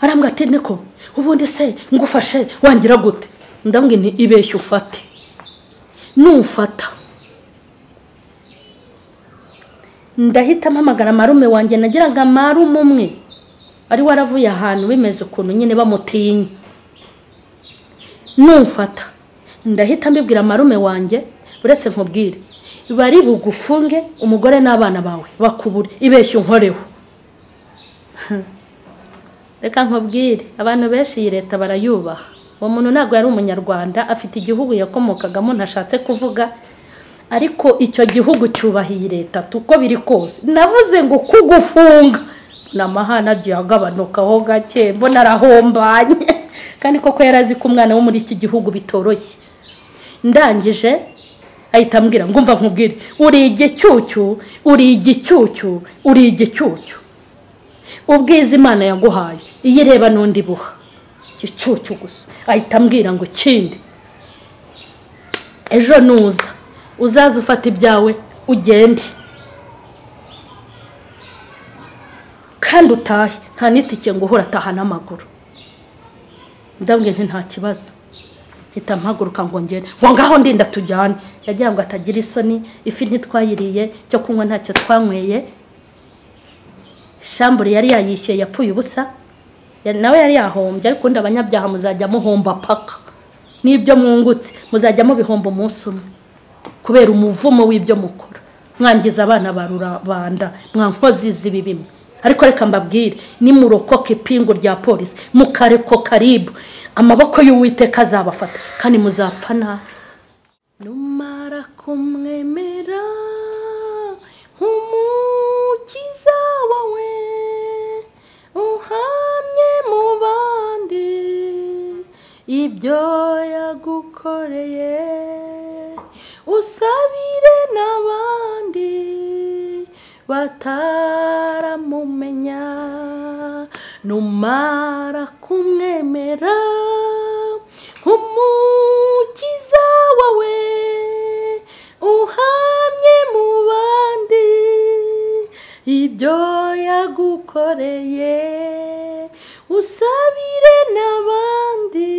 arambwa ati niko ubundi se ngufashe wangira gute ndambwe nti ibeshye ufate nufata ndahita mpamagara marume wanjye nagiraga marume umwe ari waravuye ahantu bimeze ukuntu nyine bamutinya nufata ndahita mbibwira marume wanjye uretse nkubwire bari bugufunge umugore n'abana bawe bakubure ibeshye unkoreho reka nkubwire abantu benshi iyi leta barayubaha uwo muntu ntabwo yari umunyarwanda afite igihugu yakomokagamo ntashatse kuvuga ariko icyo gihugu cyubahiye leta tuko biri kose navuze ngo kugufunga namahana agiye agabanukaho gake mbona arahombanye kandi koko yarazi ko umwana wo muri iki gihugu bitoroshye ndangije ahita ambwira ngo mva nkubwire uri igicyucyu ubwiza Imana yaguhaye iyo ireba n'undi buha igicyucyu gusa ahita ambwira ngo kindi ejo nuza uzaza ufata ibyawe ugende kandi utahe nta nitike ngo uhora ataha n'amaguru ndabwiye nti nta kibazo hita mpaguruka ngo ngende ngo ngaho ndinda tujyane yagira ngo atagira isoni ifi ntitwayiriye cyo kunywa ntacyo twanyweye shambure yari yayishyuye yapfuye ubusa nawe yari yahombye ariko ndabanyabyaha muzajya muhomba paka nibyo mwungutse muzajya mubihomba umunsi umwe kubera umuvumo w'ibyo mukora mwangiza abana barubanda mwankoziza ibibimwe ariko reka mbabwire nimurokoke ipingu rya polisi mukareko karibu amaboko y'Uwiteka azabafata kandi muzapfa nabi numara kumwemera umukiza wawe uhamye mu bandi ibyo yagukoreye usabire n'abandi bataramumenya numara kumwemera umukiza wawe uhamye mu bandi ibyo yagukoreye usabire n'abandi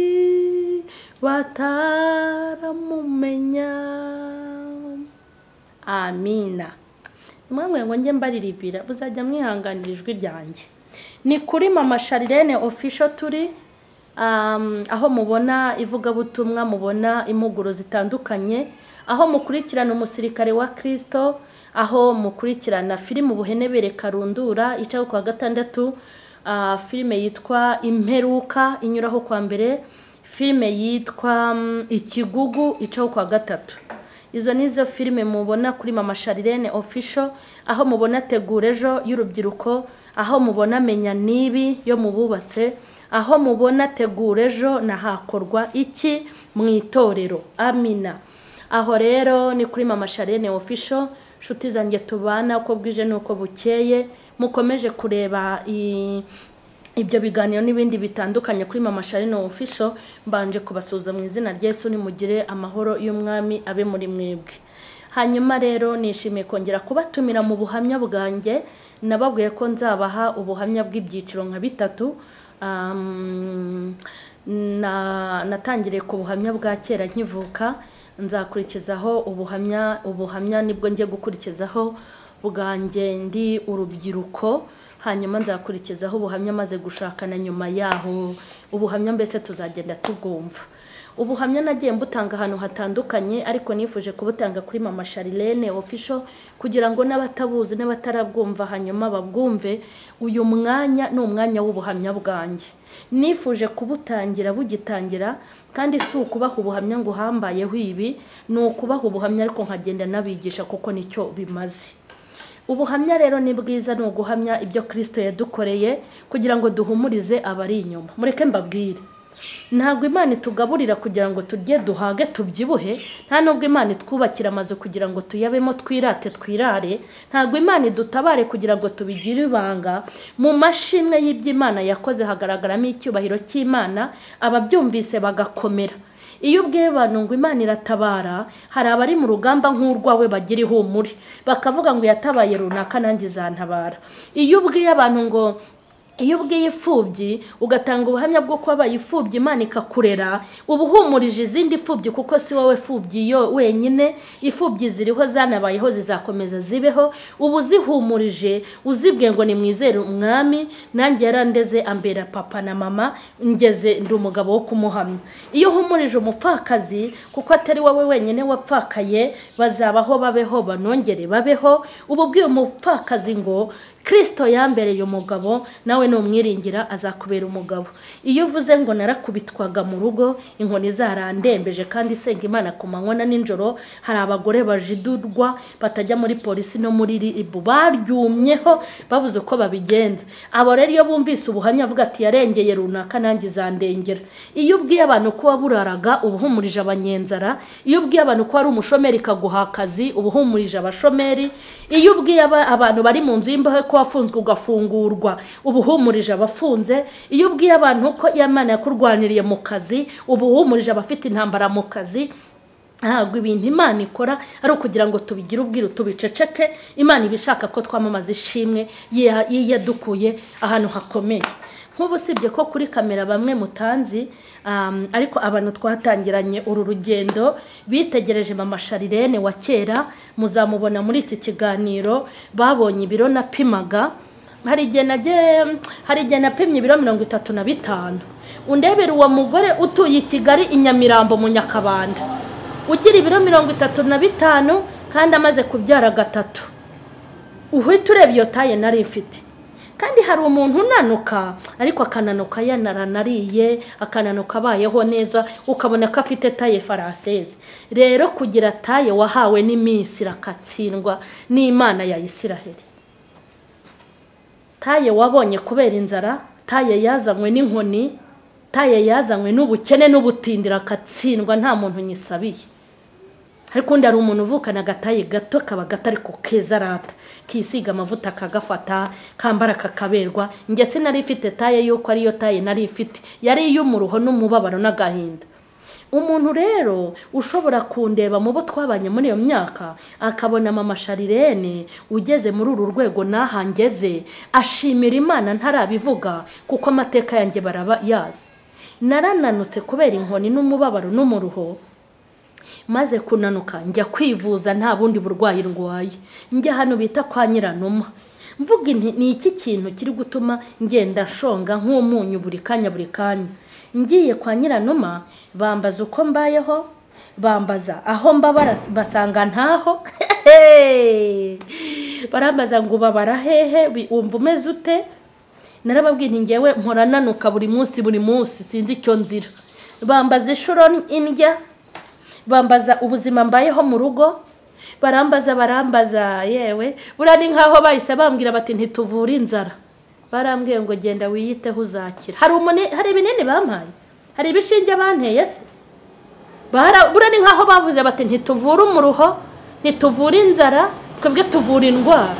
bataramumenya amina mwamwe ngo nge mbariribira buzajya mwihanganira ijwi ryanjye ni kuri mama Charlen official turi aho mubona ivugabutumwa mubona impuguro zitandukanye aho mukurikirana umusirikare wa Kristo aho mukurikirana filime ubuhenebere karundura icaho kwa gatandatu filime yitwa imperuka inyuraho kwa mbere filime yitwa ikigugu icaho kwa gatatu izo nizo filime mubona kuri mama Charlen official aho mubona tegura ejo y'urubyiruko aho mubona menya nibi yo mububatse aho mubona tegura ejo nahakorwa iki mu itorero amina aho rero ni kuri mama Charlen official shuti zanjye tubana uko bwije nuko bukeye mukomeje kureba ibyo biganiro n'ibindi bitandukanye kuri mama Charlen official mbanje kubasuza mu izina rya Yesu nimugire amahoro y'umwami abe muri mwebwe hanyuma rero nishimiye kongera kubatumira mu buhamya bwanjye nababwiye ko nzabaha ubuhamya bw'ibyiciro nka bitatu natangiriye ku buhamya bwa kera nkivuka nzakurikizaho ubuhamya nibwo ngiye gukurikizaho bwanjye ndi urubyiruko hanyuma nzakurikizaho ubuhamya maze gushakana nyuma yaho ubuhamya mbese tuzagenda tubwumva ubuhamya nagiye mbutanga ahantu hatandukanye ariko nifuje kubutanga kuri mama Charlen official kugira ngo n'abatabuzi n'abatarabwumva hanyuma babwumve uyu mwanya ni umwanya w'ubuhamya bwanjye nifuje kubutangira bugitangira kandi si ukubaha ubuhamya ngo hambayeho ibi ni ukubaha ubuhamya ariko nkagenda nabigisha kuko nicyo bimaze ubuhamya rero ni bwiza ni uguhamya ibyo Kristo yadukoreye kugira ngo duhumurize abari inyuma mureke mbabwire ntabwo Imana itugaburira kugira ngo turye duhage tubyibuhe nta nubwo Imana itwubakira amazu kugira ngo tuyabemo twirare ntabwo Imana idutabare kugira ngo tubigire ibanga mu mashimwe y'iby'Imana yakoze hagaragaramo icyubahiro cy'Imana ababyumvise bagakomera iyo ubwiye abantu ngo Imana iratabara hari abari mu rugamba nk'urwawe bagira ihumure bakavuga ngo yatabaye runaka nanjye izantabara iyo ubwiye abantu ngo iyo ubwiye ifubyi ugatanga ubuhamya bwo kuba bayifubyi Imana ikakurera ubuhumurije izindi fubyi kuko si wowe fubyi yo wenyine ifubyi ziriho zanabayeho zizakomeza zibeho ubu zihumurije uzibwiye ngo ni mwizere umwami nanjye yarandeze ambera papa na mama ngeze ndi umugabo wo kumuhamya iyo humurije umupfakazi kuko atari wowe wenyine wapfakaye bazabaho babeho banongere babeho ubu bwiye umupfakazi ngo Kristo yambereye umugabo nawe no umwiringira azakubera umugabo iyo uvuze ngo narakubitwaga mu rugo inkoni zarandembeje kandi senga Imana ku manywa na ninjoro hari abagore bajidurwa batajya muri polisi no muri ribu baryumyeho babuze uko babigenza abo rero iyo bumvise ubuhamya avuga ati yarengeye runaka nanjye zandengera iyo ubwiye abantu kuba buraraga ubuhumurije abanyenzara iyo ubwiye abantu ko ari umushomeri kaguha akazi ubuhumurije abashomeri iyo ubwiye abantu bari mu nzu y'imbohe ko wafunzwe ugafungurwa ubuhumurije abafunze iyo ubwiye abantu ko Imana yakurwaniriye mu kazi ubuhumurije abafite intambara mu kazi ntabwo ibintu Imana ikora ari ukugira ngo tubigire ubwiru tubiceceke Imana ibishaka ko twamamaza ishimwe yadukuye ahantu hakomeye nk'ubu sibye ko kuri kamera bamwe mutanzi ariko abantu twatangiranye uru rugendo bitegereje mama Charlen wa kera muzamubona muri iki kiganiro babonye ibiro napimaga hari igihe napimye ibiro 35 undebera uwo mugore utuye i Kigali Inyamirambo mu Nyakabanda ugira ibiro 35 kandi amaze kubyara gatatu uhita ureba iyo taye nari ifite kandi hari umuntu unanuka ariko akananuka yanaranariye akananuka abayeho neza ukabona ko afite taye française rero kugira taye wahawe n'iminsi rakatsindwa n'Imana ya Isiraheli taye wabonye kubera inzara taye yazanywe n'inkoni taye yazanywe n'ubukene n'ubutindira katsindwa nta muntu nyisabiye ariko undi ari umuntu uvukana gataye gato kaba gatari ku keza rata kisiga amavuta kagafata kambara kakaberwa nge sinari ifite taye yuko ariyo taye nari ifite yari iy'umuruho n'umubabaro n'agahinda umuntu rero ushobora kundeba mu bo twabanye muri iyo myaka akabona mama Charlen ugeze muri uru rwego nahangeze ashimira Imana ntarabivuga kuko amateka yanjye baraba yazi narananutse kubera inkoni n'umubabaro n'umuruho maze kunanuka njya kwivuza nta bundi burwayi ndwaye njya hano bita kwa Nyiranuma mvuga ni iki kintu kiri gutuma ngenda shonga nk'umunyu buri kanya ngiye kwa Nyiranuma bambaza uko mbayeho bambaza aho mbabara basanga ntaho barambaza ngo babara hehe wumva umeze ute narababwiye nti ngewe mporananuka buri munsi sinzi icyo nzira bambaza ishuro indya bambaza ubuzima mbayeho mu rugo barambaza yewe burani nkaho bahise bambwira bati ntituvura inzara barambwiye ngo genda wiyiteho uzakira hari ibinini bampaye hari ibishinge banteye se burani nkaho bavuze bati ntituvura umuruho ntituvura inzara twebwe tuvura indwara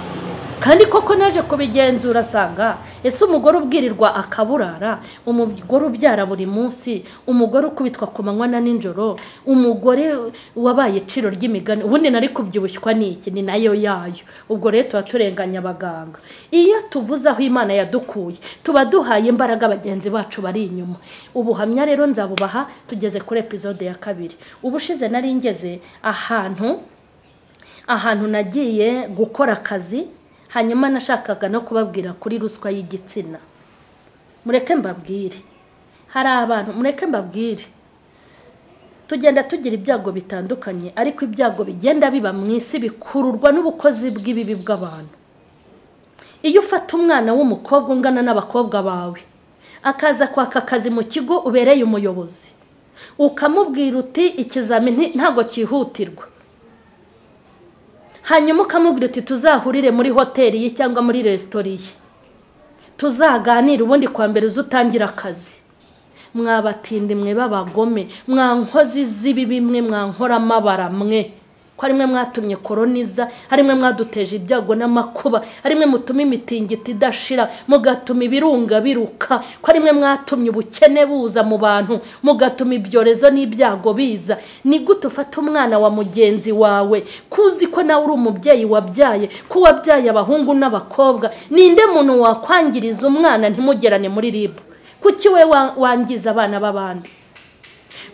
kandi koko naje kubigenzura sanga ese umugore ubwirirwa akaburara umugore ubyara buri munsi umugore ukubitwa ku manywa na ninjoro umugore wabaye iciro ry'imigani ubundi nari kubyibushywa n'iki ni nayo yayo ubwo rero tuba turenganya abaganga iyo tuvuze aho Imana yadukuye tuba duhaye imbaraga bagenzi bacu bari inyuma ubuhamya rero nzabubaha tugeze kuri episode ya 2 ubushize nari ngeze ahantu nagiye gukora akazi hanyuma nashakaga no kubabwira kuri ruswa y'igitsina mureke mbabwire hari abantu mureke mbabwire tugenda tugira ibyago bitandukanye ariko ibyago bigenda biba mu isi bikururwa n'ubukozi bw'ibibi bw'abantu iyo ufata umwana w'umukobwa ungana n'abakobwa bawe akaza kwaka akazi mu kigo ubereye umuyobozi ukamubwira uti ikizamini ntago cyihutirwa hanyuma ukamubwira uti tuzahurire muri hoteli ye cyangwa muri resitora ye tuzaganira ubundi kwa mbere uzutangira akazi mwabatindi mwe babagome mwankozi z'ibibi mwe mwankora amabara mwe ko ari mwe mwatumye koroniza, ari mwe mwaduteje ibyago n'amakuba, ari mwe mutuma imitingito idashira, mugatuma ibirunga biruka, ko ari mwe mwatumye ubukene buza mu bantu, mugatuma ibyorezo n'ibyago biza. Ni gute ufata umwana wa mugenzi wawe kuzi ko nawe uri umubyeyi wabyaye, ko wabyaye abahungu n'abakobwa? Ninde muntu wakwangiriza umwana ntimugerane muri ribu? Kuki we wangiza abana b'abandi?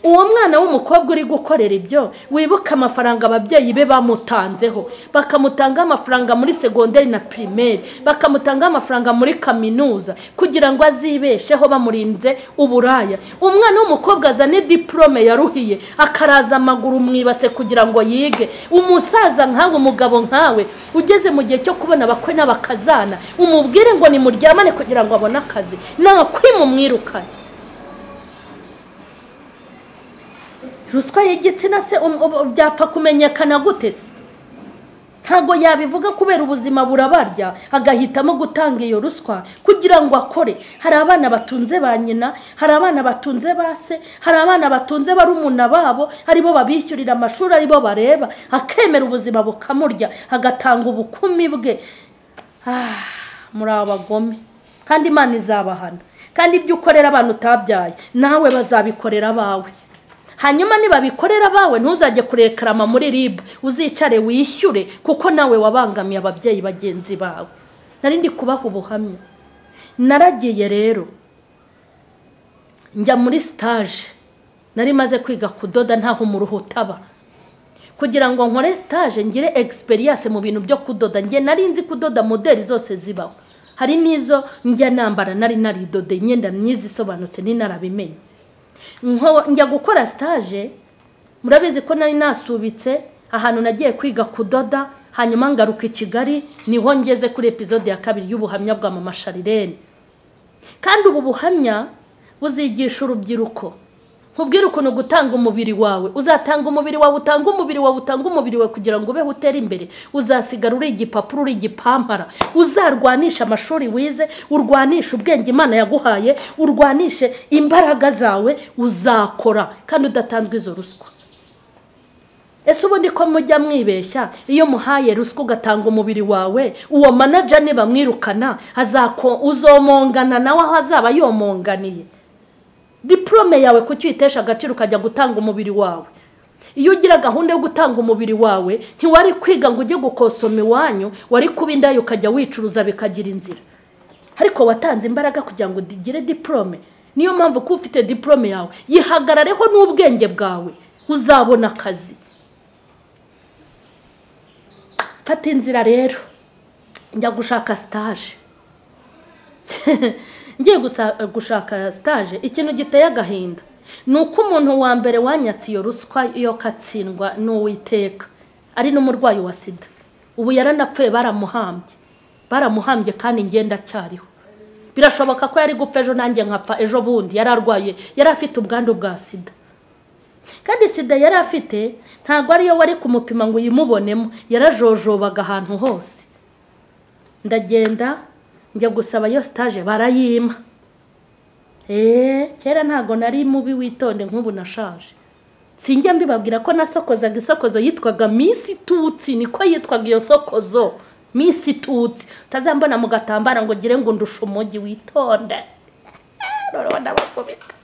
Uwo mwana w'umukobwa uri gukorera ibyo, wibuka amafaranga ababyeyi be bamutanzeho, bakamutanga amafaranga muri segonderi na primaire, bakamutanga amafaranga muri kaminuza kugira ngo azibesheho bamurinze uburaya. Umwana w'umukobwa azane diplome yaruhiye, akaraza amaguru mwibase kugira ngo yige. Umusaza nkawe, umugabo nkawe, ugeze mu gihe cyo kubona abakwe n'abakazana, umubwire ngo nimuryamane kugira ngo abone akazi, nakwimumwirukane. Ruswa y'igitsina se byapfa kumenyekana gute se? Ntago yabivuga kubera ubuzima burabarya agahitamo gutanga iyo ruswa kugira ngo akore. Hari abana batunze ba nyina, hari abana batunze base, hari abana batunze barumuna babo, aribo babishyurira amashuri, aribo bareba, akemera ubuzima bukamurya, agatanga ubukumi bwe. Muri abagome, kandi Imana izabahana. Kandi ibyo ukorera abantu utabyaye nawe bazabikorera abawe. Hanyuma niba bikorera bawe ntuzajye kurekarama muri rib, uzicare wishyure kuko nawe wabangamiye ababyeyi bagenzi bawe. Narindi kubaha ubuhamya. Naragiye rero njya muri stage, nari maze kwiga kudoda ntaho umuruho utaba, kugira ngo nkore stage ngire experience mu bintu byo kudoda. Nge nari nzi kudoda modeli zose zibaho, hari nizo njya nambara nari naridode imyenda myiza isobanutse ninarabimenye. Njya gukora stage, murabizi ko nari nasubitse ahantu nagiye kwiga kudoda, hanyuma ngaruka I Kigali, niho ngeze kuri episode ya 2 y'ubuhamya bwa mama Charlen. Kandi ubu buhamya buzigisha urubyiruko. Nkubwira ukuntu gutanga umubiri wawe, uzatanga umubiri wawe, utanga umubiri wawe, utanga umubiri wawe kugira ngo ubeho utere imbere. Uzasigara uri igipapuro, uri igipampara. Uzarwanisha amashuri wize, urwanisha ubwenge Imana yaguhaye, urwanishe imbaraga zawe, uzakora kandi udatanzwe izo ruswa. Ese ubundi ko mujya mwibeshya iyo muhaye ruswa ugatanga umubiri wawe, uwo manager niba mwirukana uzomongana nawe aho azaba yomonganiye? Diplome yawe kuki uyitesha agaciro ukajya gutanga umubiri wawe? Iyo ugira gahunda yo gutanga umubiri wawe, ntiwari kwiga ngo ujye gukosoma iwanyu, wari kubindayo ukajya wicuruza bikagira inzira. Ariko watanze imbaraga kugira ngo digire diplome. Niyo mpamvu ko ufite diplome yawe yihagarareho n'ubwenge bwawe, uzabona akazi. Fata inzira rero njya gushaka stage. Ngiye gushaka stage, ikintu giteye agahinda nuko umuntu wa mbere wanyatse iyo ruswa iyo katsindwa n'Uwiteka ari n'umurwayi wa sida. Ubu yaranapfuye, baramuhambye kandi ngenda cyariho. Birashoboka ko yari gupfa ejo nanjye nkapfa ejo bundi. Yararwaye, yari afite ubwandu bwa sida. Kandi sida yari afite ntago ariyo wari kumupima ngo yimubonemo, yarajojobaga ahantu hose. Ndagenda njya gusaba yo stage barayima. Kera ntago nari mubi witonde nk'ubu nashaje. Sinjya mbibabwira ko nasokozaga isokozo yitwaga Miss Tutsi, niko yitwaga iyo sokozo, Miss Tutsi. Utazambona mu gatambara ngo gire ngo ndusha umugi, witonde. Rorona bakubita.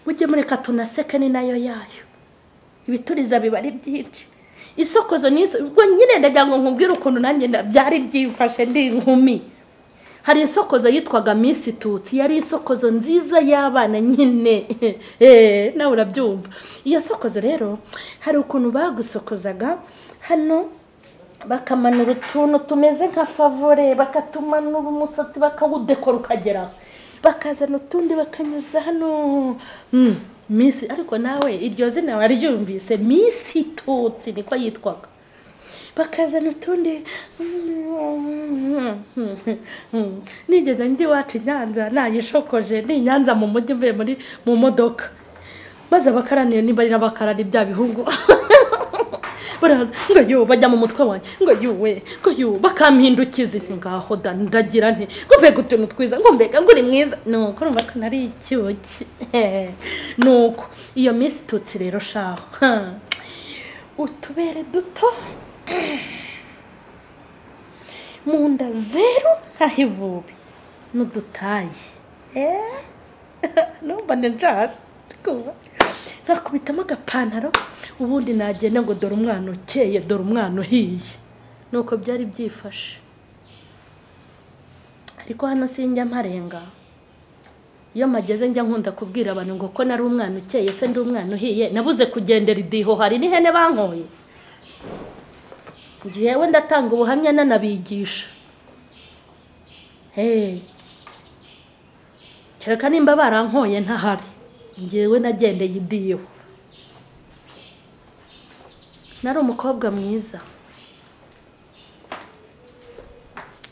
Mujye mureka tunaseke ni nayo yayo. Ibituriza bibari byinshi. Isokozo niso ubwo nyine ndagira ngo nkubwire ukuntu nanjye byari byifashe ndi inkumi. Hari isokozo yitwaga Miss Tutsi, yari isokozo nziza y'abana nyine. Nawe urabyumva. Iyo sokozo rero hari ukuntu bagusokozaga hano, bakamanura utuntu tumeze nka favore, bakatumanura umusatsi bakawudekora ukagera, bakazana utundi bakanyuza hano. Miss, ariko nawe iryo zina waryumvise, Miss Tutsi niko yitwaga. Bakazana utundi. Nigeze ndi wacu Nyanza, nayishokoje ni Nyanza mu mujyi mvuye mu modoka, maze bakaraniye niba ari n'abakarari bya bihungu. Baraza ngo yo bajya mu mutwe wanjye, ngo yuwe, ngo yo bakampindukiza ngaho ndagira nti ngo mbega utuntu twiza, ngo mbega ngo uri mwiza. Nuko urumva ko nari icyuki. Nuko iyo Miss Tutsi rero shaho utubere duto mu nda zeru ntahivubi n'udutayi numva njaje nakubitamo agapantaro ubundi nagenda ngo dore umwana ukeye dore umwana uhiye nuko byari byifashe ariko hano sinjya mparenga iyo mageze njya nkunda kubwira abantu ngo ko nari umwana ukeye se ndi umwana uhiye nabuze kugendera idiho hari n'ihene bankoye ngiyewe ndatanga ubuhamya nanabigisha kereka nimba barankoye ntahari ngiyewe nagendeye idiho nari umukobwa mwiza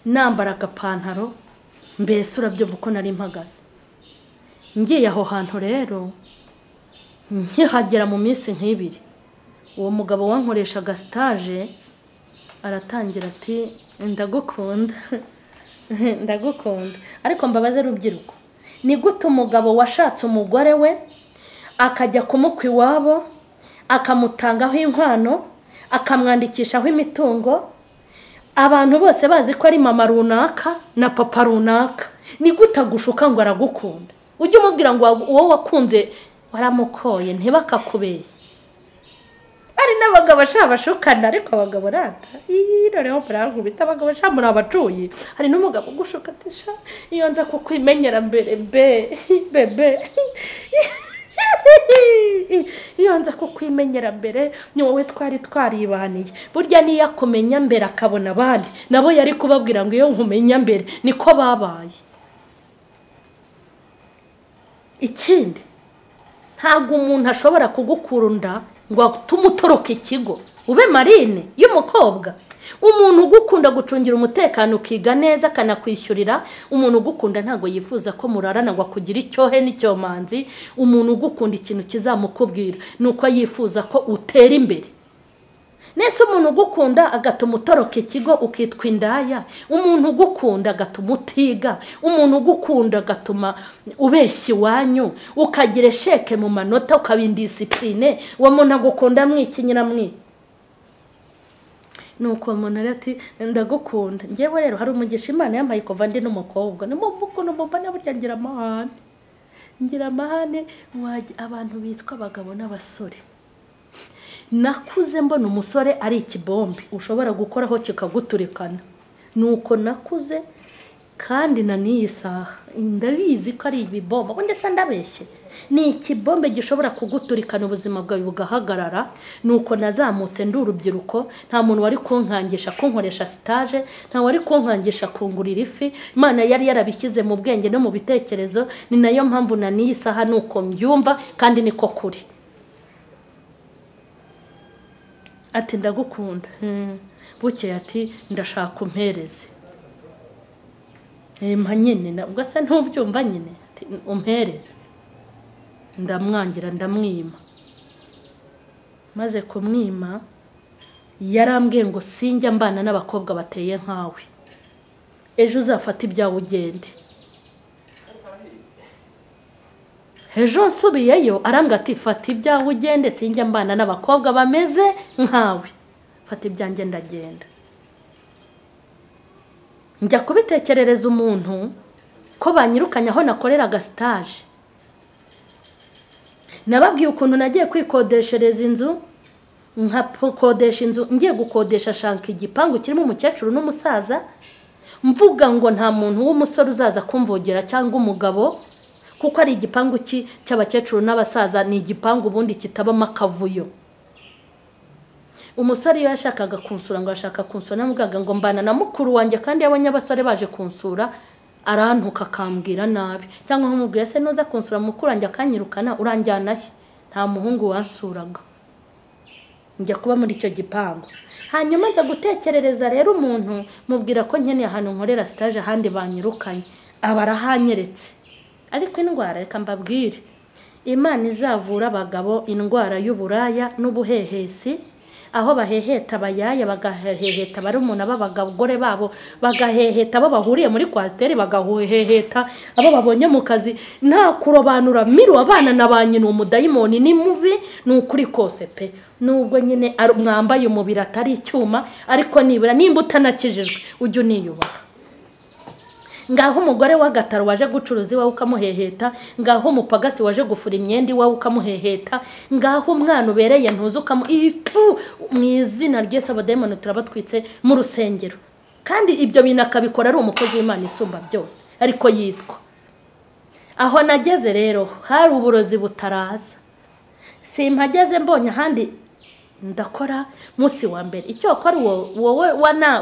nambara agapantaro mbese urabyumva uko nari mpagaze ngiye aho hantu rero nkihagera mu minsi nk'ibiri uwo mugabo wankoreshaga stage aratangira ati ndagukunda ndagukunda ariko mbabaze rubyiruko ni gute umugabo washatse umugore we akajya kumukwa iwabo akamutangaho inkwano akamwandikishaho imitungo abantu bose bazi ko ari mama runaka na papa runaka ni gute agushuka ngo aragukunda ujye umubwira ngo wowe wakunze waramukoye ntibakakubeshye ari n'abagabo bashukana ariko abagabo rata noneho murankubita abagabo muri abacuye hari n'umugabo ugushuka atisha iyo nza kukwimenyera mbere bebe iyo nza kukwimenyera mbere ni wowe twari twaribaniye burya niyo akumenya mbere akabona abandi nabo yari kubabwira ngo iyo nkumenya mbere niko babaye ikindi ntabwo umuntu ashobora kugukurunda ngo tumutoroke ikigo ube marine y'umukobwa umuntu ugukunda gucungira umutekano ukiga neza akanakwishyurira umuntu ugukunda ntabwo yifuza ko murarana ngo akugira icyohe n'icyomanzi umuntu ugukunda ikintu kizamukubwira nuko yifuza ko utera imbere nese umuntu ugukunda agatuma utoroka ikigo ukitwa indaya umuntu ugukunda agatuma utiga umuntu ugukunda agatuma ubeshya iwanyu ukagira sheke mu manota ukabindisipline uwo muntu agukunda mwikinyira nuko umuntu ati ndagukunda ngewe rero hari umugisha Imana yampaye kuva ndi n'umukobwa n'umubana burya ngira amahane abantu bitwa abagabo n'abasore nakuze mbona umusore ari ikibombe ushobora gukoraho kikaguturikana nuko nakuze kandi na niyi saha ndabizi ko ari ibibomba ubundi se ndabeshye ni ikibombe gishobora kuguturikana ubuzima bwawe bugahagarara nuko nazamutse ndi urubyiruko nta muntu wari kunkangisha kunkoresha stage nta wari kunkangisha kungurira ifi Imana yari yarabishyize mu bwenge no mu bitekerezo ni nayo mpamvu na niyi saha nuko mbyumva kandi niko kuri ati ndagukunda bukeye ati ndashaka umpereze mpa nyine ubwo se ntubyumva nyine ati umpereze ndamwangira ndamwima maze kumwima yarambwiye ngo sinjya mbana n'abakobwa bateye nkawe ejo uzafata ibyawe ugende ejo nsubiyeyo arambwira ati fata ibyawe ugende sinjya mbana n'abakobwa bameze nkawe fata ibyanjye ndagenda njya kubitekerereza umuntu ko banyirukanye aho nakoreraga stage nababwiye ukuntu nagiye kwikodeshereza inzu nkakodesha inzu ngiye gukodesha shanka igipangu kirimo umukecuru n'umusaza mvuga ngo nta muntu w'umusore uzaza kumvogera cyangwa umugabo kuko ari igipangu cy'abakecuru n'abasaza ni igipangu ubundi kitabamo akavuyo umusore iyo yashakaga kunsura ngo ashaka kunsura namugaga ngo mbana na mukuru wanjye kandi yabonye abasore baje kunsura arantuka akambwira nabi cyangwa nkumubwira se noza kunsura mukuru wanjye akanyirukana uranjyana he nta muhungu wansuraga njya kuba muri icyo gipangu hanyuma nza gutekerereza rero umuntu mubwira ko nkeneye ahantu nkorera stage ahandi banyirukanye abarahanyeretse ariko indwara reka mbabwire Imana izavura abagabo indwara y'uburaya n'ubuhehesi aho baheheta abayaya, bagaheheta barumuna b'abagore babo, bagaheheta abo bahuriye muri kwasiteri, bagaheheta abo babonye mu kazi, nta kurobanura. Miru abana na ba nyina umudayimoni ni mubi, ni ukuri kose pe. Nubwo nyine mwambaye umubiri atari icyuma, ariko nibura nimba utanakijijwe ujye uniyubaha. Ngaho umugore w'agataro waje gucuruza iwawe ukamuheheta, ngaho umupagasi waje gufura imyenda iwawe ukamuheheta, ngaho umwana ubereye ntuzi mu izina ry'Yesu abadayimoni turabatwitse mu rusengero. Kandi ibyo bintu akabikora ari umukozi w'Imana isumba byose, ariko yitwa. Aho nageze rero hari uburozi butaraza, simpageze mbonye ahandi ndakora munsi wa mbere. Icyo akora wowe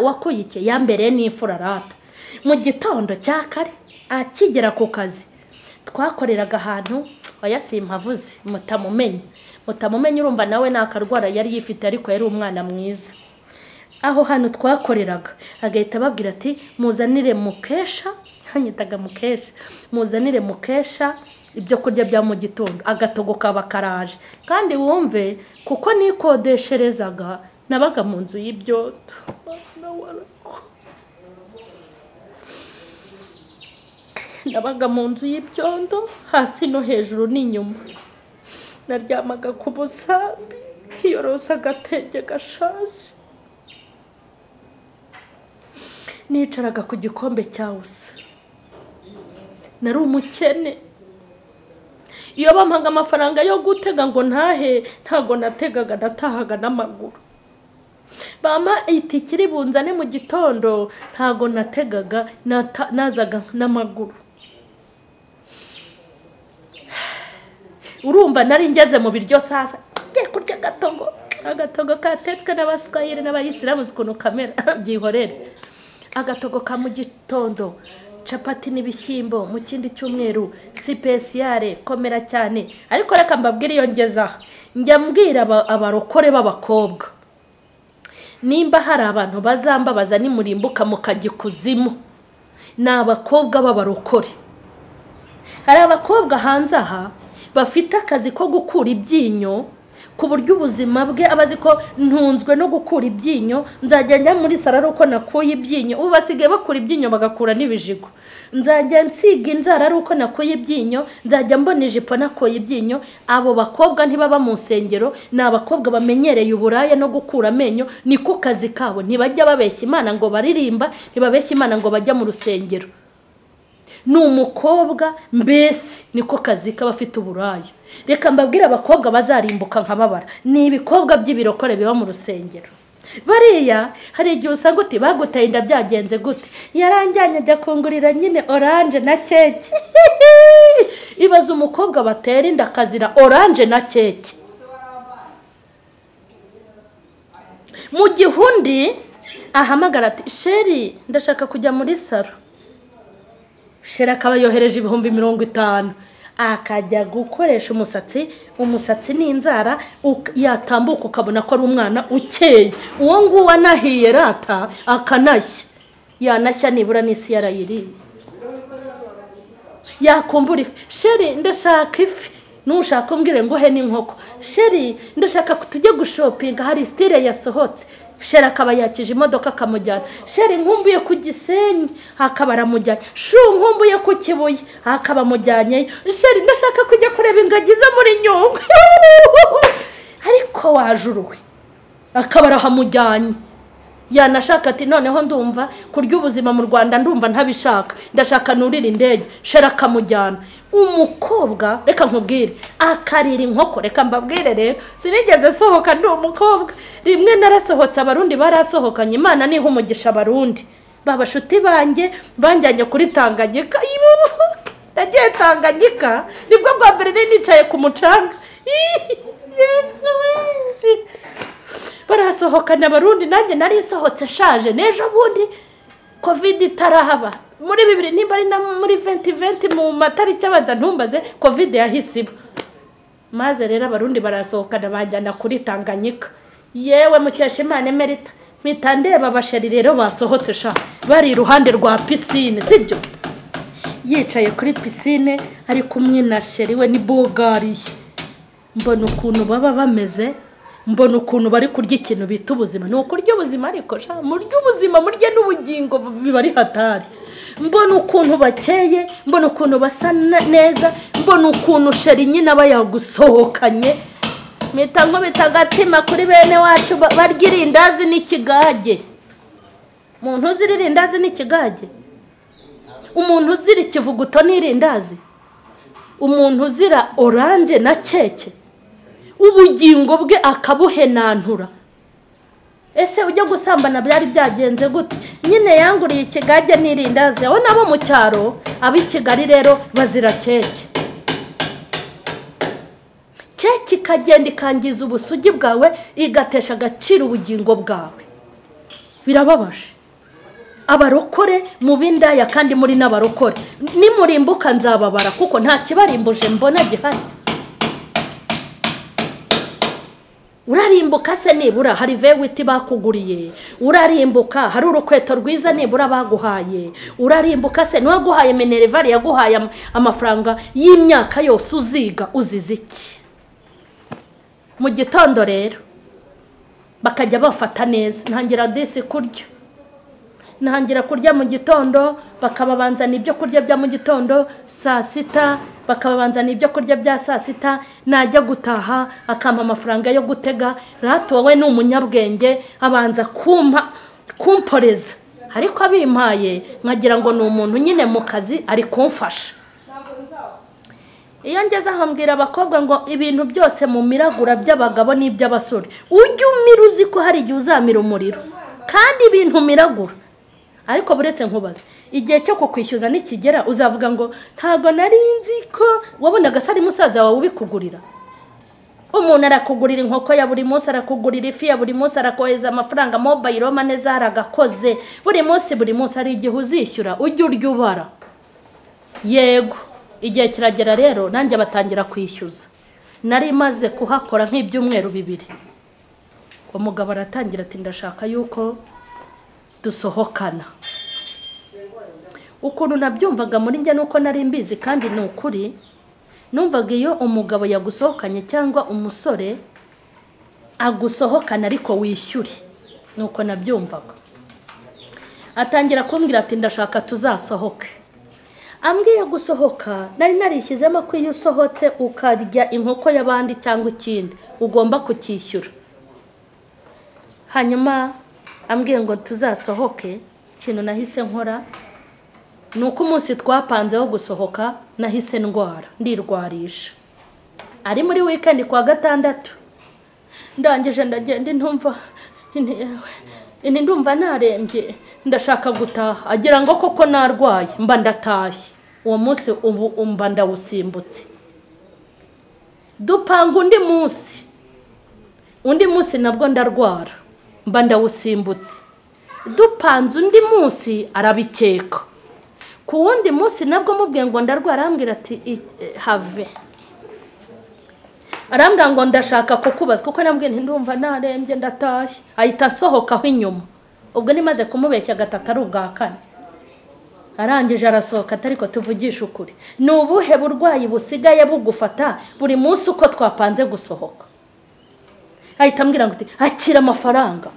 wakuyike ya mbere n'imfura rata. Mu gitondo cya kare akigera ku kazi twakoreraga ahantu simphavuze Mutamenye urumva nawe nakarwara yari yifite, ariko yari umwana mwiza. Aho hantu twakoreraga agahita babwira ati muzanire Mukesha, hanyitaga Mukesha, muzanire Mukesha ibyo kurya bya mu gitondo, agatogo kaba karaje. Kandi wumve kuko nikodesherezaga nabaga mu nzu y'ibyondo, nabaga mu nzu y'ibyondo hasi no hejuru n'inyuma. Naryamaga ku busambi nkiyorosa agatenge gashaje, nicaraga ku gikombe cya usa. Nari umukene. Iyo bampaga amafaranga yo gutega ngo ntahe, ntago nategaga, natahaga n'amaguru. Bama itike bunzane mu gitondo, ntago nategaga, nazaga n'amaguru. Urumva nari ngeze mu biryo sasa ngiye kurya agatogo katetswe n'abaswahili n'abayisilamu zikuno kamera byihorere. Agatogo ka mu gitondo, capati n'ibishyimbo mu kindi cyumweru, spéciale komera cyane. Ariko reka mbabwire iyo ngeza njya mbwira abarokore b'abakobwa, nimba hari abantu bazambabaza nimurimbuka mukagikuzimu, n'abakobwa b'abarokore. Hari abakobwa hanze aha bafite akazi ko gukura ibyinyo, ku buryo ubuzima bwe abazi ko ntunzwe no gukura ibyinyo. Nzajya njya muri salaro uko nakuye ibyinyo, ubu basigaye bakura ibyinyo bagakura n'ibijigo. Nzajya nsiga inzara ari uko nakuye ibyinyo, nzajya mbona ijipo nakuye ibyinyo. Abo bakobwa ntibaba mu nsengero, ni abakobwa bamenyereye uburaya no gukura amenyo, niko kazi kabo. Ntibajya babeshya Imana ngo baririmba, ntibabeshya Imana ngo bajya mu rusengero. Ni umukobwa mbese niko kazi k'abafite uburaya. Reka mbabwire abakobwa bazarimbuka nkababara, ni ibikobwa by'ibirokore biba mu rusengero. Bariya hari igihe usanga uti baguteye inda byagenze gute, yaranjyanye ajya kungurira nyine orange na keke. Ibaza umukobwa batera inda akazira orange na keke. Mu gihundi ahamagara ati sheri ndashaka kujya muri saro. Sheri akaba yohereje 50,000, akajya gukoresha umusatsi n'inzara, yatambuka ukabona ko ari umwana ukeye. Uwo nguwo anahiye rata akanashya, yanashya nibura n'isi yarayiriye. Yakumbura ifi, sheri ndashaka ifi, nushaka umbwire ngo he n'inkoko. Sheri ndashaka tujye gushopinga, hari style yasohotse. Sheri akaba yakije imodoka akamujyana. Sheri nkumbuye ku Gisenyi, akaba aramujyanye. Shu nkumbuye ku Kibuye, akaba amujyanye. Sheri ndashaka kujya kureba ingagi zo muri Nyungwe. Ariko wajuruwe akaba arahamujyanye. Yanashaka ati noneho ndumva kurya ubuzima mu Rwanda ndumva ntabishaka, ndashaka nurira indege. Sheri akamujyana. Umukobwa reka nkubwire akarira inkoko. Reka mbabwire rero sinigeze sohoka ndi umukobwa. Rimwe narasohotse abarundi barasohokanye, Imana niho umugisha abarundi babashuti banjyanye kuri Tanganyika. Nagiye Tanganyika nibwo bwa mbere nicaye ku mucanga. Yesu barasohokana abarundi, nanjye nari sohotse nshaje. Nejo bundi covid itarahaba muri 2000 nimba ari na muri 2020 mu matariki abanza ntumbaze covid yahisiba. Maze rero abarundi barasohokana bajyana kuri Tanganyika. Yewe mukesha Imana Emerita mpita ndeba abasheri rero basohotse sha bari iruhande rwa piscine, sibyo? Yicaye kuri piscine ari kumwe na sheri we ni bogariye. Mbona ukuntu baba bameze, mbona ukuntu bari kurya ikintu bita ubuzima. Ni ukurya ubuzima ariko murya ubuzima murya n'ubugingo biba ari hatari. Mbona ukuntu bakeye, mbona ukuntu basa neza, mbona ukuntu sheri nyine aba yagusohokanye. Mpita nkubita agatima kuri bene wacu barya irindazi n'ikigage. Umuntu uzira irindazi n'ikigage, umuntu uzira ikivuguto n'irindazi, umuntu uzira oranje na keke, ubugingo bwe akabuhenantura. Ese ujya gusambana byari byagenze gute? Nyine yanguriye ikigage n'irindazi. Aho nabo mu cyaro abi Kigali rero bazira keke. Keke ikagenda ikangiza ubusugi bwawe, igatesha agaciro ubugingo bwawe. Birababaje. Abarokore mu bindaya kandi muri n'abarokore. Nimurimbuka nzababara kuko nta kibarimbuje mbona gihari. Urarimbuka se nibura hari vewiti bakuguriye, urarimbuka hari urukweto rwiza nibura baguhaye, urarimbuka se n'uwaguhaye minervari yaguhaye amafaranga y'imyaka yose uziga uzize iki? Mu gitondo rero bakajya bafata neza, ntangira disi kurya. Ntangira kurya mu gitondo, bakababanzana ibyo kurya bya mu gitondo, saa sita bakababanzana ibyo kurya bya saa sita, najya gutaha akampa amafaranga yo gutega. Rato we ni umunyabwenge, abanza kumporeza, ariko abimpaye nkagira ngo ni umuntu nyine mu kazi ari kumfasha. Iyo ngeze ahambwira abakobwa ngo ibintu byose mu miragura by'abagabo n'iby'abasore, ujye umira uzi ko hari igihe uzamira umuriro kandi ibintu miragura. Ariko buretse nkubaza, igihe cyo kukwishyuza nikigera uzavuga ngo ntago nari nzi ko wabonaga sari musaza wawe ubikugurira. Umuntu arakugurira inkoko ya buri munsi, arakugurira ifi ya buri munsi, arakoheza amafaranga mobile money zaragakoze buri munsi hari igihe uzishyura, ujye urya ubara. Yego igihe kiragera rero nanjye batangira kwishyuza. Nari maze kuhakora nk'ibyumweru 2. Umugabo aratangira ati ndashaka yuko dusohokana. Ukuntu nabyumvaga muri njye nuko nari mbizi kandi ni ukuri, numvaga iyo umugabo yagusohokanye cyangwa umusore agusohokana ariko wishyure, nuko nabyumvaga. Atangira kumbwira ati ndashaka tuzasohoke. Ambwiye gusohoka nari narishyizemo ko iyo usohotse ukarya inkoko y'abandi cyangwa ikindi ugomba kukishyura. Hanyuma ambwiye ngo tuzasohoke, ikintu nahise nkora nuko umunsi twapanzeho gusohoka nahise ndirwarisha. Ari muri weekend kwa gatandatu ndangije ndagenda ndumva narembye, ndashaka gutaha. Agira ngo koko narwaye, mba ndataye. Uwo munsi mba ndawusimbutse. Dupanga undi munsi nabwo ndarwara, mba ndawusimbutse. Dupanze undi munsi arabikeka. Ku wundi munsi nabwo mubwiye ngo ndarwara, arambwira ati have. Arambwira ngo ndashaka kukubaza kuko nabwiye ndumva narembye ndataye. Ahita asohokaho inyuma. Ubwo nimaze kumubeshya gatatu ari ubwa kane. Arangije arasohoka atariko tuvugisha ukuri. Ni ubuhe burwayi busigaye bugufata buri munsi uko twapanze gusohoka? Ahita ambwira ngo akira amafaranga,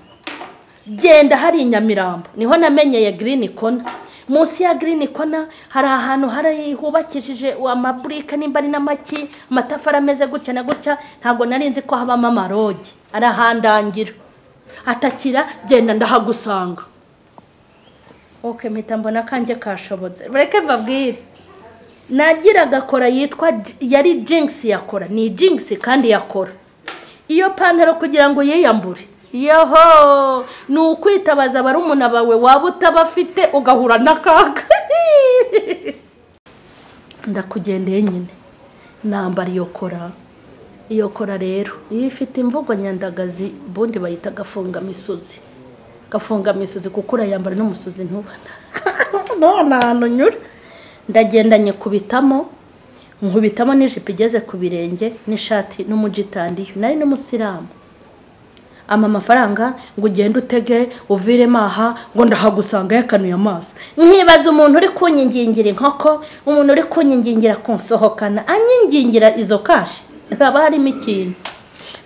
genda hari Nyamirambo. Niho namenyeye Green Corner. Munsi ya Green Corner hari ahantu hari hubakishije amabrika nimba ari n'amaki, amatafari ameze gutya na gutya. Ntago nari nzi ko habamo amarogi. Arahandangira, atakira genda ndahagusanga. Okay, mpita mbona kanje kashobotse. Reke mbabwire, nagira gakora yitwa yari Jinx yakora. Ni Jinx kandi yakora. Iyo pantaro kugira ngo yiyambure, yoho ni ukwitabaza barumuna bawe waba utabafite ugahura n'akaga. Ndakugendeye nyine nambara iyo kora rero iyo ifite imvugo nyandagazi, bundi bayita gafunga misozi kuko urayambara n'umusozi ntubana none nyura. Ndagenda nyikubitamo n'ijipo igeze ku birenge n'ishati n'umujitandiyo. Nari n'umusiramu. Ama mafaranga ngo ugende utege uvire maha ngo ndahagusanga yakanuye amaso. Nkibaza umuntu uri kunyingingira inkoko, umuntu uri kunyingingira kunsohokana, anyingingira izo kashi. Haba harimo ikintu.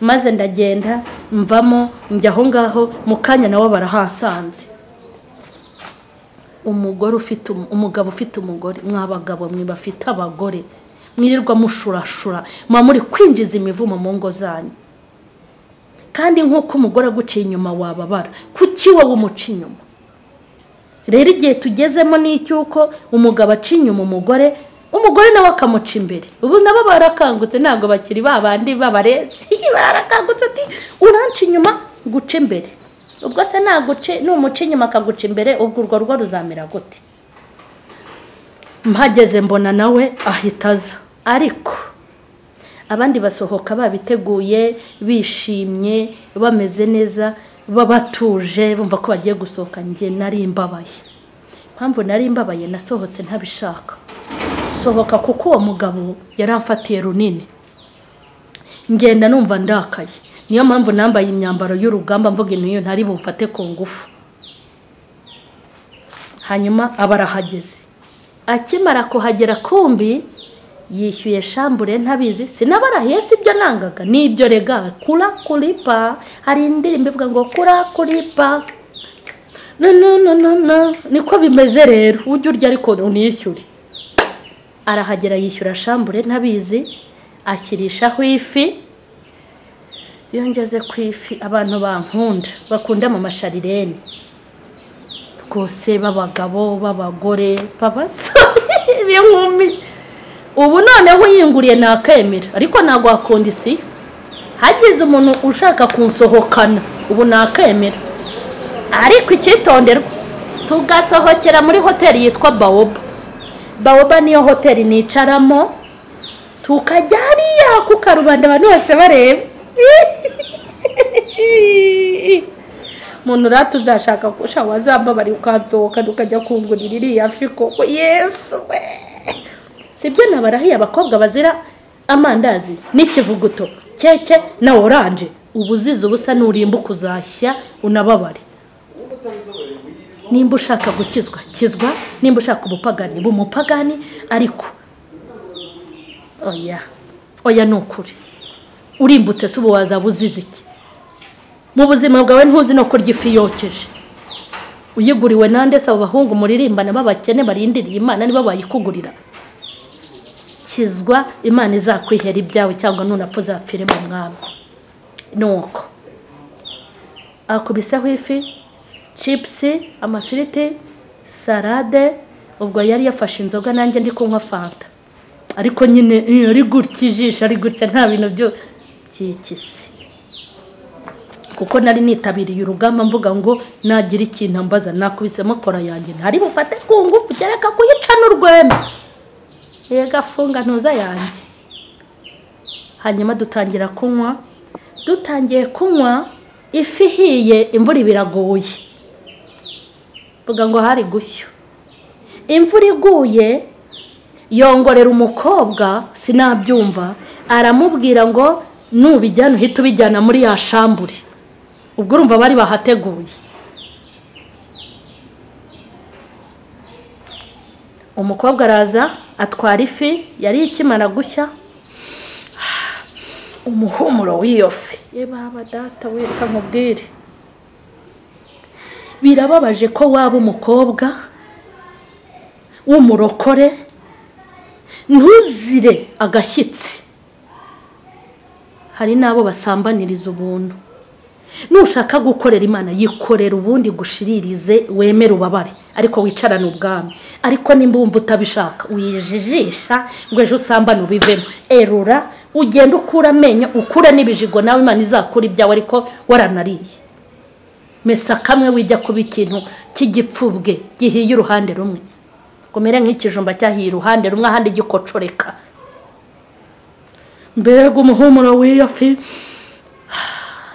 maze ndagenda mvamo njya aho ngaho mu kanya nawe barahasanze. Umugabo ufite umugore, mwabagabo mwe bafite abagore mwirirwa mushurashura muri kwinjiza imivumo mu ngo zanyu, kandi nk'uko umugore aguciye inyuma wababara, kuki wowe umuca inyuma? Rero igihe tugezemo ni icyuko umugabo aca inyuma umugore nawe akamuca imbere. Ubu nabo barakangutse, ntabwo bakiri babandi babarezi, barakangutse ati uranca inyuma guca imbere. Ubwo se naguce n'umuca inyuma akaguca imbere, ubwo urwo rugo ruzamera gute? Mpageze mbona nawe ahitaza, ariko abandi basohoka babiteguye, bishimye, bameze neza, babatuje, bumva ko bagiye gusohoka. Nge nari imbabaye. Mpamvu nari imbabaye, nasohotse ntabishaka. Sohoka kuko uwo mugabo yaramfatiye runini, ngenda numva ndakaye. Niyo mpamvu nambaye imyambaro y'urugamba, mvuga intu ntari bumfate ku ngufu. Hanyuma abarahageze, akimara kuhagera kumbi yishyuye shambure ntabizi, sinabarahiye sibyo nangaga, nibyo rega kuripa. Hari indirimbo ivuga ngo kuripa. No niko bimeze rero, ujye urya ariko unishyure. Arahagera yishyura shambure ntabizi, ashyirishaho ifi. Iyo ngeze ku ifi, abantu bankunda bakunda mu masharirene rwose, b'abagabo b'abagore b'abasore b'inkumi. Ubu noneho yinguriye nakemera, ariko ntabwo wakunda isi. Hagize umuntu ushaka kunsohokana ubu nakemera, ariko icyitonderwa, tugasohokera muri hoteli yitwa Baoba niyo hoteli nicaramo, tukajya hariya ku karubanda abantu bose bareba. Muntu ratu uzashaka kusha wazamba bari ukansohoka ukajya kungurira iriya fi koko. Yesu we, sibyo nabarahiye abakobwa bazira amandazi n'ikivuguto, keke na oranje. Ubuzize ubusa nurimba kuzashya unababare. Nimba ushaka gukizwa kizwa, nimba ushaka ubupagani bumupagani, ariko oya nukuri urimbutse subu wazabuzize iki? Mu buzima bwawe ntuzi no kurya ifi yokeje. Uyiguriwe nande se abahungu muririmbana babakene barindiriye Imana niba bayikugurira? Kizwa, Imana izakwihera ibyawe, cyangwa nunapfa uzapfire mu mwami. Nuko akubiseho ifi, chips, amafiriti, salade. Ubwo yari yafashe inzoga, nanjye ndi kunywa fanta, ariko nyine ari gutya ijisho, ari gutya, nta bintu byo cyikisi. Kuko nari nitabiriye urugamba, mvuga ngo nagira ikintu ambaza nakubisemo kora yanjye, ntari bufate ku ngufu, kereka kuyica n'urweme. Yega funga ntuza yanjye. Hanyuma dutangira kunywa. Dutangiye kunywa, ifi hiye, imvura biraguye. Vuga ngo hari gushyo. Imvura iguye, yongorera umukobwa, sinabyumva, aramubwira ngo nubijyana uhita ubijyana muri ya shambure. Ubwo urumva bari bahateguye. Umukobwa araza atwara ifi, yari ikimara gushya. Umuhumuro w'iyo fi, ye baba data wereka nkubwire, birababaje ko waba umukobwa w'umurokore ntuzire agashyitsi. Hari nabo basambaniriza ubuntu. Nushaka gukorera Imana, yikorera ubundi gushiririze, wemere ubabare, ariko wicarana ubwami. Ariko nimba wumva utabishaka, uyijijisha ngo ejo usambane ubivemo. Erura, ugenda ukura amenyo, ukura n'ibijigo, nawe Imana izakura ibyawe, ariko waranariye. Mesa kamwe wijya kuba ikintu cy'igipfubwe gihiye uruhande rumwe, komera nk'ikijumba cyahiye uruhande rumwe, ahandi gikocoreka. Mbega umuhumuro w'iyo fi.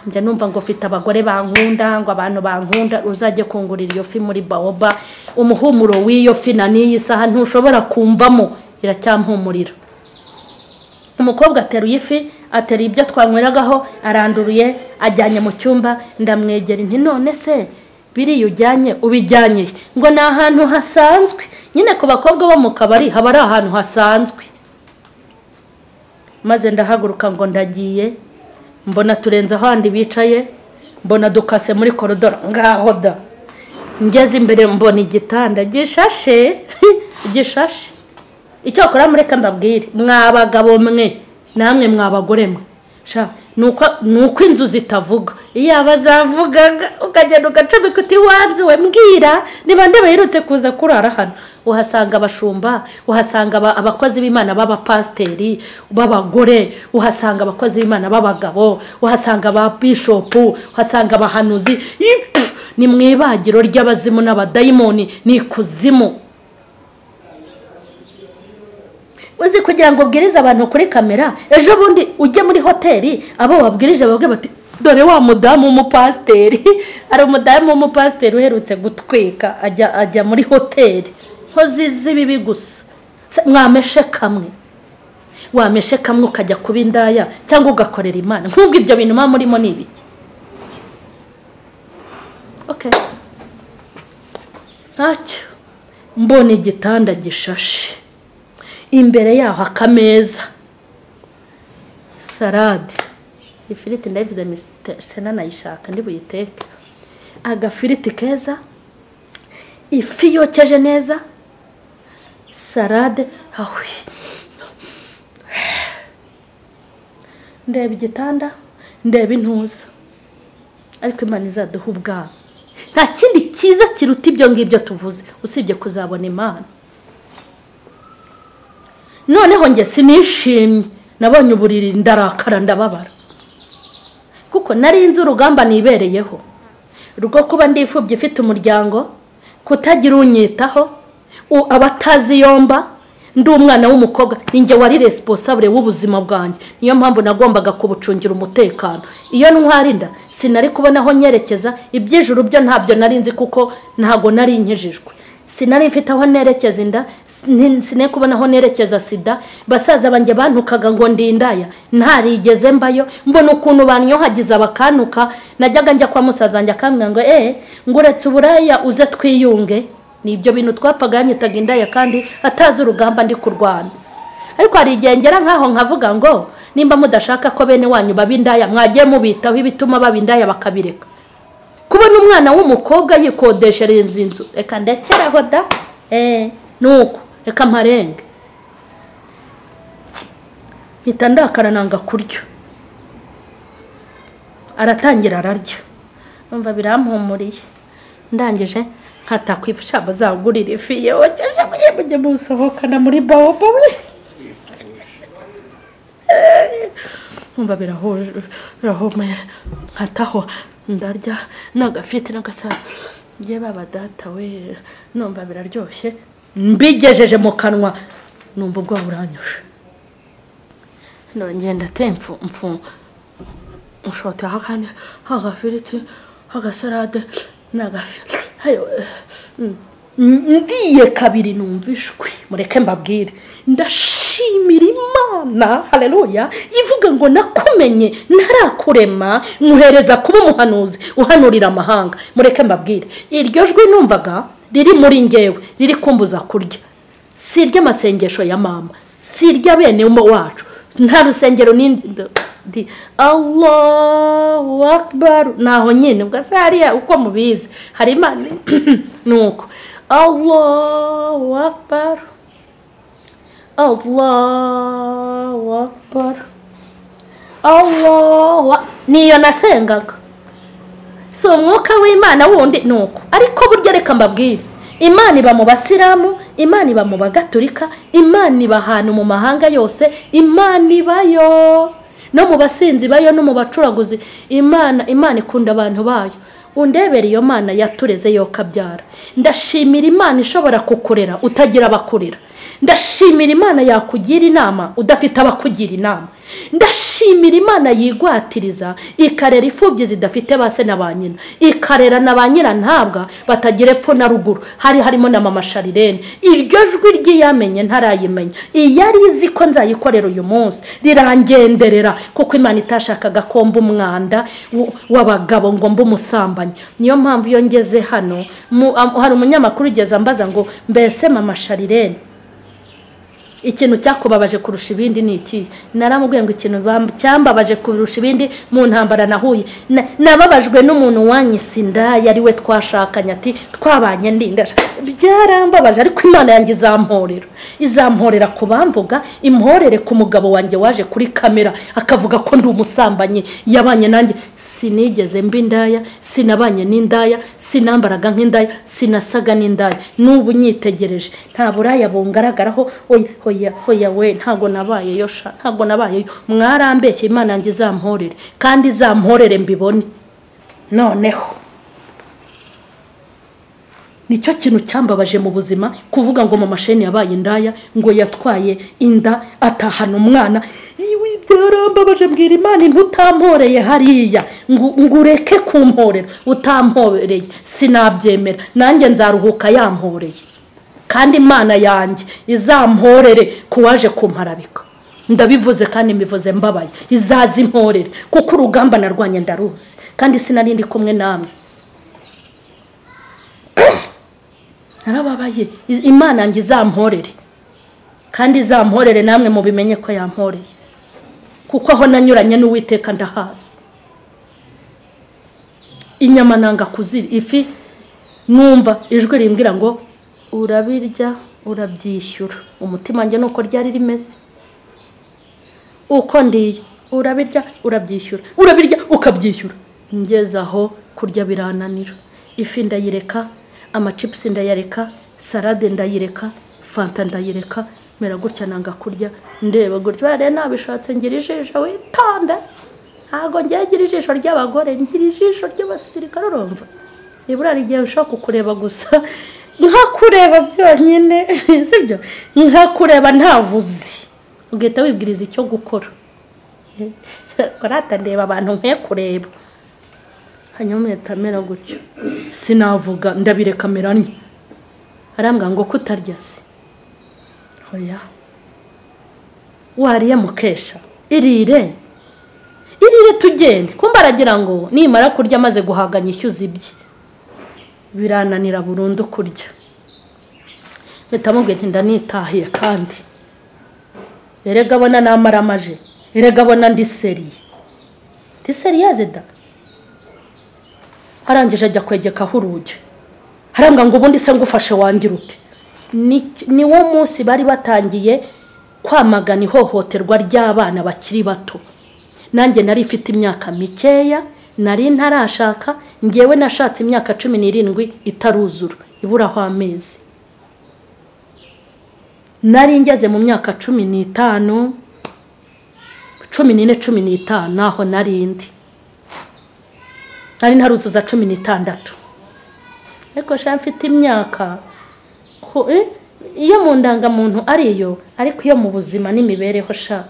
Njya numva ngo ufite abagore bankunda, ngo abantu bankunda, uzajye kungurira iyo fi muri Baoba. Umuhumuro w'iyo fi na n'iyi saha ntushobora kumvamo, iracyampumurira. Umukobwa ateruye ifi, ateri ibyo twanyweragaho, aranduruye, ajyanye mu cyumba. Ndamwegera nti none se biri ujyanye ubijyanye? Ngo ni ahantu hasanzwe. Nyine ku bakobwa bo mu kabari haba ari ahantu hasanzwe. Maze ndahaguruka ngo ndagiye mbona turenze ahandi bicaye, mbona dukase muri koridoro ngaho da. Ngeze imbere mbona igitanda gishashe gishashe. Icyo akora mureka mbabwire, mwabagabo mwe namwe mwabagore mwe, sha nuko inzu zitavuga. Iyo abazavugaga ukagenda ugacubika uti wanze we mbwira niba ndabaherutse kuza kurara hano. Uhasanga abashumba, uhasanga abakozi b'Imana b'abapasteri b'abagore, uhasanga abakozi b'Imana b'abagabo, uhasanga aba bishop, uhasanga abahanuzi. Ni mwibagiro ry'abazimu n'abadayimoni, ni kuzimu. Uzi kugira ngo ubwirize abantu kuri kamera, ejo bundi ujye muri hoteli abo wabwirije babwe bati dore wa mudamu w'umupasteri. Ari umudamu w'umupasteri uherutse gutwika ajya muri hoteli. Nkozi z'ibibi gusa. Mwameshe kamwe. Wameshe kamwe ukajya kuba indaya cyangwa ugakorera Imana. Nk'ubwo ibyo bintu murimo ni ibiki? Okay. Ntacyo. Mbona igitanda gishashe. Imbere yaho akameza, salade, ifiriti ndayivuze sena nayishaka ndi buyiteke, agafiriti keza, ifi yokeje neza, salade. Yahuy, ndeba igitanda, ndeba intuza, ariko Imana izaduha ubwabo. Nta kindi cyiza kiruta ibyo ngibyo tuvuze usibye kuzabona Imana. Noneho nge sinishimye, nabonye uburiri ndarakara ndababara, kuko nari inzu urugamba nibereyeho rwo kuba ndifubye ifite umuryango, kutagira unyitaho, abatazi yomba, ndi umwana w'umukobwa, ninjye wari responsable w'ubuzima bwanjye. Niyo mpamvu nagombaga kubucungira umutekano. Iyo ntwarinda sinari kubona aho nyerekeza, iby'ijuru byo ntabyo nari nzi kuko ntago nari nkijijwe. Sinari mfite aho nerekeza inda, sinari kubona aho nerekeza sida. Basaza banjye bantukaga ngo ndindaya, ntarigeze mbayo. Mbona ukuntu banyohagiza bakanuka. Najyaga njya kwa musaza wanjye akambwira ngo nguretse uburaya uze twiyunge. Ni ibyo bintu twapfaga yanyitaga indaya kandi atazi urugamba ndi kurwana. Ariko hari igihe ngera nkaho nkavuga ngo nimba mudashaka ko bene wanyu babindaya, mwagiye mubitaho ibituma babindaya bakabireka. Kubona umwana w'umukobwa yikodeshereza inzu, reka ndekeraho da. Nuko reka mparenge. Mpita ndakara nanga kurya. Aratangira ararya. Numva birampumuriye. Ndangije nkatakwifasha bazagurira ifi yokeje mujye musohokana muri baoba. Numva birahomeye. Nkataho ndarya nagafite n'agasara. Ngiye baba data we, numva biraryoshye. Mbigejeje mu kanwa numva ubwo buranyoshe. None ngenda temfu ushota hakane hagafiriti hagasarade nagafi. Hayo ndiye kabiri numvishwe. Mureke mbabwire, ndashimira Imana, haleluya, ivuga ngo nakumenye ntarakurema muhereza kuba umuhanuzi uhanurira amahanga. Mureke mbabwire, iryo jwi numvaga riri muri ngewe, riri kumbuza kurya. Si irya masengesho ya mama, si irya bene wacu, nta rusengero ndi Allahu Akbar. Naho nyine ubwo hariya uko mubizi hari Imana. Nuko Allahu Akbar, Allahu Akbar, Allah. Niyo nasengaga, so umwuka w'Imana wundi. Nuko ariko burya reka mbabwire, Imana iba mu basilamu, Imana iba mu bagatolika, Imana iba ahantu mu mahanga yose. Imana ibayo no mu basinzi bayo no mu bacuraguzi. Imana ikunda abantu bayo. Undebera iyo Mana yatureze yo kabyara. Ndashimira Imana ishobora kukurera utagira abakurera. Ndashimira Imana yakugira inama udafite abakugira inama. Ndashimira Imana yigwatiriza ikarera ifubyi zidafite base na banyina, ikarera na banyira ntabwa batagira epfo na ruguru. Harimo na mama Charlen. Iryo jwi ryiyamenye ntarayimenya, iyari izi ko nzayikorera uyu munsi rirangenderera, kuko Imana itashakaga komba umwanda w'abagabo ngo mbe umusambanyi. Niyo mpamvu iyo ngeze hano hari umunyamakuru ugeze ambaza ngo mbese mama Charlen ikintu cyakubabaje kurusha ibindi ni iki? Naramubwiye ngo ikintu cyambabaje kurusha ibindi mu ntambara nahuye, nababajwe n'umuntu wanyisinda yari we twashakanye, ati twabanye ndindasha, byarambabaje. Ariko Imana yanjye izamporera kubamvuga, imporere ku mugabo wanjye waje kuri kamera akavuga ko ndi umusambanyi, yabanye nanjye. Sinigeze mbi ndaya, sinabanye n'indaya, sinambaraga nk'indaya, sinasaga n'indaya. N'ubu nyitegereje nta buraya bungaragaraho. Oya we, ntago nabayeyo sha, ntago nabayeyo. Mwarambeshye. Imana yanjye izamporere, kandi izamporere mbibone. Noneho nicyo kintu cyambabaje mu buzima, kuvuga ngo mama Sheni yabaye indaya, ngo yatwaye inda atahana umwana. Iwi byarambabaje. Mbwira Imana ntutamporeye hariya, ngo ureke kumporera. Utamporeye sinabyemera, nanjye nzaruhuka yamporeye. Kandi Imana yanjye izamporere kuwaje kumparabika. Ndabivuze kandi mbivuze mbabaye, izazi imporere, kuko urugamba narwanye ndaruzi, kandi sinarindi kumwe namwe. Narababaye. Imana yanjye izamporere, kandi izamporere namwe mubimenye ko yamporeye, kuko aho nanyuranye n'Uwiteka ndahazi. Inyama nanga kuzira, ifi numva ijwi rimbwira ngo urabirya urabyishyura. Umutima wanjye nuko ryari rimeze, uko ndiye urabirya urabyishyura, urabirya ukabyishyura. Ngeze aho kurya birananira. Ifi ndayireka, amachips ndayareka, salade ndayireka, fanta ndayireka, mera gutya nanga kurya. Ndeba gutya rero nabishatse ngira ijisho witonde, ntago ngira ijisho ry'abagore, ngira ijisho ry'abasirikare. Urumva ibura rigiye ushaka kureba gusa, nka kureba byonyine, sibyo? Nka kureba ntavuze, ugeta wibwiriza icyo gukora. Korata ndeba abantu nke kureba, hanyuma metamera gutyo, sinavuga, ndabireka meranye. Arambwa ngo kutarya se. Oya, wariye mukesha, irire tugende. Kumba aragira ngo nimara kurya maze guhaganya ishyuza ibye, birananira burundu kurya. Metamubwe ndanitahiye, kandi erega abona namaramaje, erega abona ndi seriye da. Arangije ajya kwegekaho urugi. Harambwa ngo ubundi se ngufashe wangira ute? Ni wo munsi bari batangiye kwamagana ihohoterwa ry'abana bakiri bato. Nanjye nari ifite imyaka mikeya, nari ntarashaka. Ngewe nashatse imyaka 17 itaruzura, iburaho amezi. Nari ngeze mu myaka 15, 14, naho narindi. Nari ntaruzuza 16. Ariko sha mfite imyaka iyo mu ndangamuntu ariyo, ariko iyo mu buzima n'imibereho sha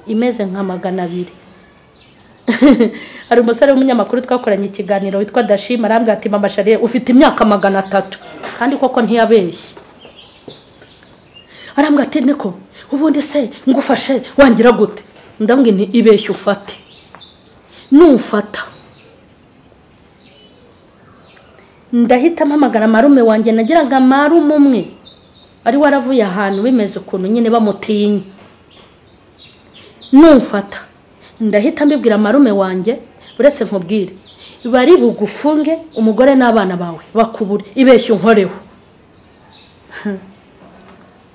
imeze nka 200. Hari umusore w'umunyamakuru twakoranye ikiganiro witwa Dashima, arambwira ati mama Charlen ufite imyaka 300, kandi koko ntiyabeshye. Arambwira ati niko ubundi se ngufashe wangira gute? Ndambwira nti ibeshye ufate. Nufata ndahita mpamagara marume wanjye, nagiraga marume umwe ari waravuye ahantu bimeze ukuntu nyine bamutinye. Nufata ndahita mbibwira marume wanjye, uretse nkubwire bari bugufunge umugore n'abana bawe bakubure, ibeshye unkoreho.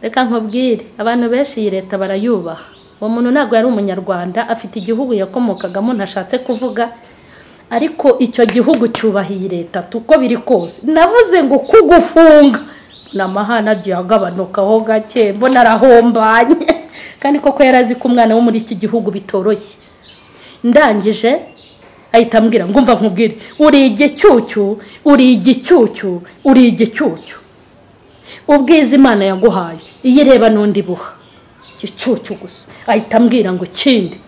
Reka nkubwire abantu benshi iyi leta barayubaha. Uwo muntu ntabwo yari umunyarwanda, afite igihugu yakomokagamo ntashatse kuvuga, ariko icyo gihugu cyubahiye leta tuko biri kose. Navuze ngo kugufunga namahana gihagabanukaho gake, mbona arahombanye, kandi koko yarazi ko umwana wo muri iki gihugu bitoroshye. Ndangije ahita ambwira ngo umva nkubwire, uri igicyucyu, ubwiza Imana yaguhaye iyi reba n'undi buha gicucu gusa. Ahita ambwira ngo kindi,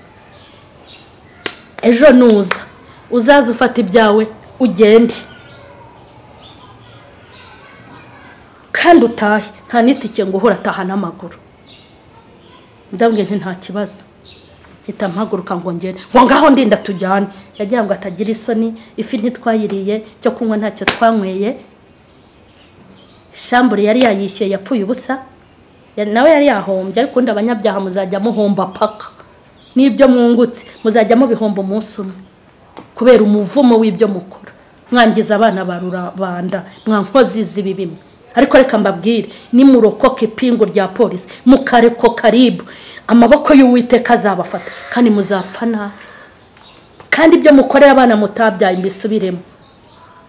ejo nuza uzaza ufata ibyawe ugende, kandi utahe, nta nitike ngo uhora ataha n'amaguru. Ndambwira nti nta kibazo. Hita mpaguruka ngo ngende, ngo ngaho ndinda tujyane. Yagira ngo atagira isoni, ifi ntitwayiriye, cyo kunywa ntacyo twanyweye. Shambure yari yayishyuye yapfuye ubusa. nawe yari yahombye, ariko undi abanyabyaha muzajya muhomba paka n'ibyo mwungutse muzajya mubihomba umunsi umwe kubera umuvumo w'ibyo mukora, mwangiza abana ba rubanda, mwankozi z'ibibimwe. Ariko reka mbabwire, ni murokoke ipingu rya polisi mukareko karibu, amaboko y'Uwiteka azabafata kandi muzapfa nabi. Kandi ibyo mukorera abana mutabyaye mbisubiremo,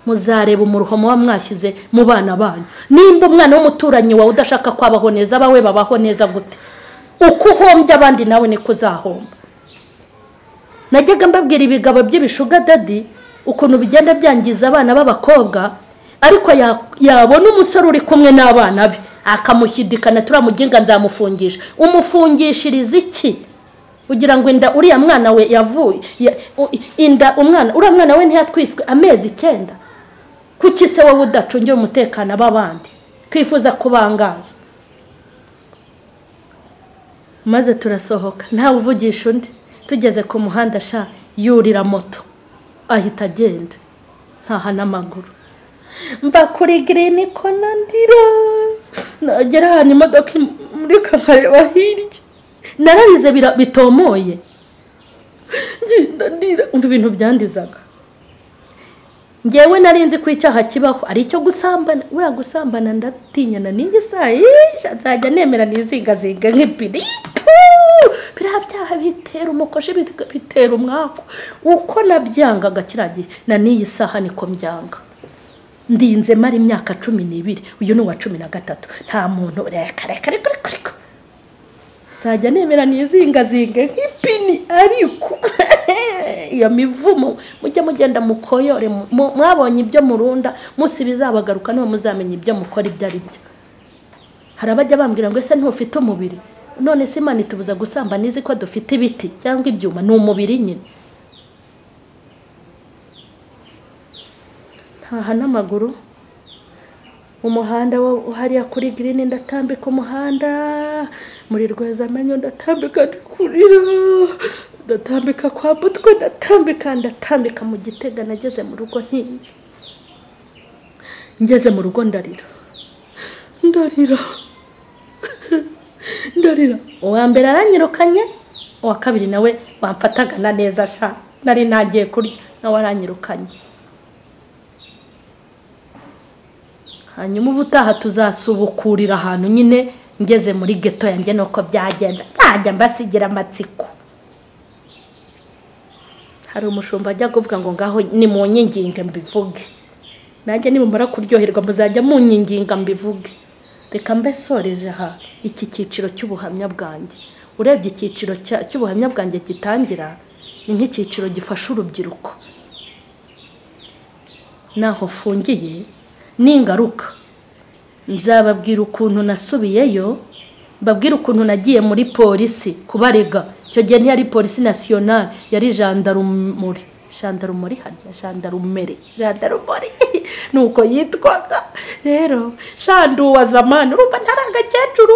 muzareba umuruhomo wa mwashyize mu bana banyu. Nimba umwana w'umuturanyi wawe udashaka kwabaho neza, abawe babaho neza gute? Uko uhombye abandi nawe niko uzahomba. Najyaga mbabwira ibigabo by'ibishuga dadi ukuntu bigenda byangiza abana b'abakobwa, ariko yabona umusore uri kumwe n'abana be akamushyidikana turamuginga nzamufungisha. Umufungishiriza iki? Ugira ngo inda uriya mwana we yavuye inda umwana uriya mwana we ntiyatwiswe amezi 9. Kuki se wowe udacungira umutekano abandi kwifuza kubangaza? Maze turasohoka ntawe uvugisha undi, tugeze ku muhanda sha yurira moto ahita agenda ntaha n'amaguru. Mva kuri green ko nandira, nagera hano imodoka muri kankareba hirya, nararize bitomoye ndira. Umva ibintu byandizaga. Ngewe narinzi ko icyaha kibaho ari cyo gusambana. Ura gusambana ndatinyana n'igi saa nzajya nemera nizingazinga nk'ipiri. Biriya byaha bitera umukoshi, bitera umwako. Uko nabyangaga kiragiye na n'iyi saha niko mbyanga. Ndinze mari imyaka 12, uyu ni wa 13. Nta muntu reka nzajya nemera nizingazinga nk'ipini. Ariko iyo mivumo mujye mugenda mukoyore, mwabonye ibyo murunda musi bizabagaruka no muzamenya ibyo mukora ibyo ari byo. Harabajya bambwira ngo ese ntufite umubiri, none se Imana itubuza gusamba nizi ko dufite ibiti cyangwa ibyuma? Ni umubiri nyine. Ntaha n'amaguru. Umuhanda wo hariya kuri green ndatambika umuhanda, muri rweza amenyo ndatambika kurira, ndatambika kwa Mutwe, ndatambika mu Gitega. Nageze mu rugo ntinzi, ngeze mu rugo ndarira. Uwa mbere aranyirukanye, uwa kabiri nawe wamfataga na neza sha, nari nagiye kurya nawe aranyirukanye. Hanyuma ubutaha tuzasubukurira ahantu nyine ngeze muri geto yanjye nuko byagenze, ntajya mbasigira amatsiko. Hari umushumba ajya kuvuga ngo ngaho ni mu nyinginge mbivuge, nanjye nimumara kuryoherwa muzajya mu nyinginga mbivuge. Reka mbesoreze aha iki cyiciro cy'ubuhamya bwanjye. Urebye icyiciro cy'ubuhamya bwanjye gitangira ni nk'icyiciro gifasha urubyiruko. Naho fungiye ningaruka nzababwira ukuntu nasubiyeyo, babwira ukuntu nagiye muri polisi kubarega. Cyo gihe ntiyari polisi nationale, yari gendarmerie nuko yitwaga. Rero shandu wa zamani urumva ntaragakecuru.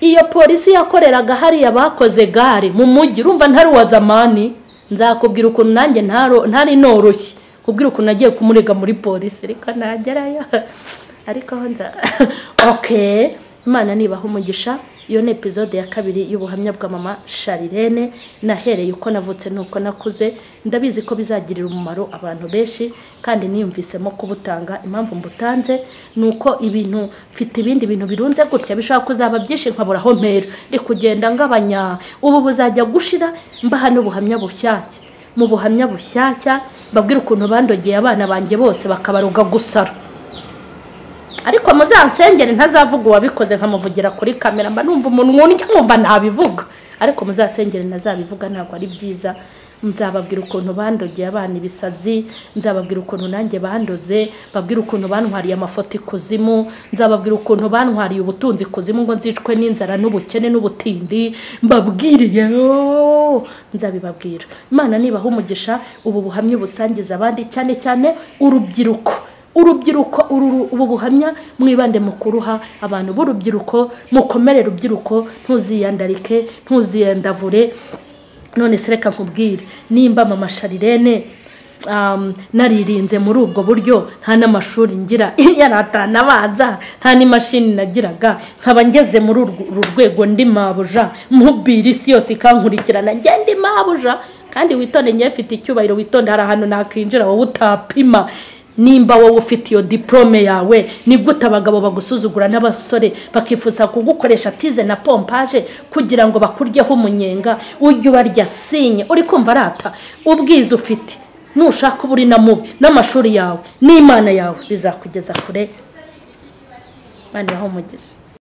Iyo polisi yakoreraga hariya bakoze gare mu mujyi, urumva ntari wa zamani. Nzakubwira ukuntu nanjye ntari noroshye kubwira ukuntu nagiye kumurega muri polisi. Reka nagerayo ariko honza okay. Imana nibahe umugisha. Iyo ni episode ya 2 y'ubuhamya bwa mama Charlen. Nahereye uko navutse nuko nakuze, ndabizi ko bizagirira umumaro abantu benshi kandi niyumvisemo kubutanga. Impamvu mbutanze nuko ibintu mfite ibindi bintu birunze gutya bishaka kuzaba byinshi nkaburaho mpera, ndi kugenda ngabanya. Ubu buzajya gushira mbaha n'ubuhamya bushyashya. Mu buhamya bushyashya babwira ukuntu bandogeye abana banjye bose bakabaruga gusara. Ariko muzansengere ntazavuga uwabikoze nkamuvugira kuri kamera, mba numva umuntu njya nkumva nabivuga. Ariko muzasengere nazabivuga, ntabwo ari byiza. Nzababwira ukuntu bandogeye abana ibisazi, nzababwira ukuntu nanjye bandoze, babwira ukuntu bantwariye amafoto ikuzimu, nzababwira ukuntu bantwariye ubutunzi kuzimu ngo nzicwe n'inzara n'ubukene n'ubutindi. Mbabwiriye nzabibabwira. Imana nibahe umugisha. Ubu buhamya busangiza abandi, cyane cyane urubyiruko. Ubu buhamya mwibande mukuruha abantu b'urubyiruko, mukomere rubyiruko, ntuziyandarike, ntuziyandavure. None se reka nkubwire, nimba mama Charlen naririnze muri ubwo buryo nta n'amashuri ngira yaratana abanza nta n'imashini nagiraga nkaba ngeze muri uru rwego ndi mabuja mubwira isi yose ikankurikirana ngende mabuja kandi witonde ngiye mfite icyubahiro witonde hari ahantu nakwinjira wowe utapima nimba wowe ufite iyo diplome yawe ni gute abagabo bagusuzugura n'abasore bakifuza kugukoresha tize na pompaje kugira ngo bakuryeho umunyenga ujye ubarya sinye uri kumva arata ubwiza ufite nushaka uburi na mubi n'amashuri yawe n'Imana yawe bizakugeza kure bandi aho umugisha.